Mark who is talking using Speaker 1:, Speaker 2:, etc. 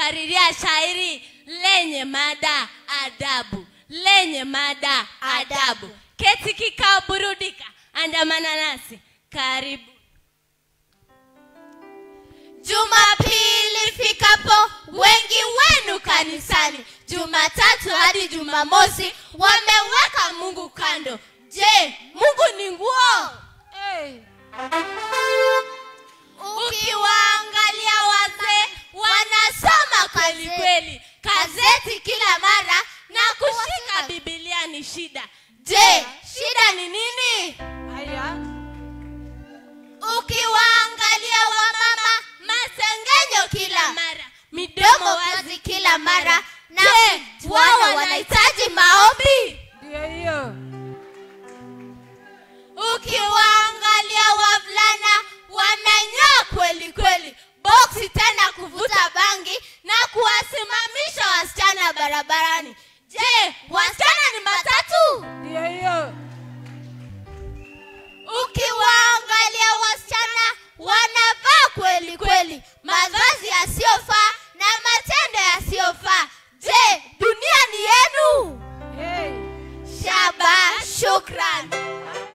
Speaker 1: kuhariria shairi lenye mada adabu. Lenye mada adabu. Keti kikao burudika, andamana nasi. Karibu.
Speaker 2: Jumapili fikapo wengi wenu kanisani, Jumatatu hadi Jumamosi wameweka Mungu kando. Je, Mungu ni nguo? Ukiwaangalia wazee wanasoma kweli kweli gazeti kila mara na kushika Biblia ni shida. Je, shida ni nini? Ukiwaangalia wamama masengenyo kila mara, midomo wazi kila mara, na wao wanahitaji maombi.
Speaker 3: Ndio hiyo.
Speaker 2: Ukiwaangalia wavulana wananyoa kweli kweli, boksi tena kuvuta bangi na kuwasimamisha wasichana barabarani. Je, wasichana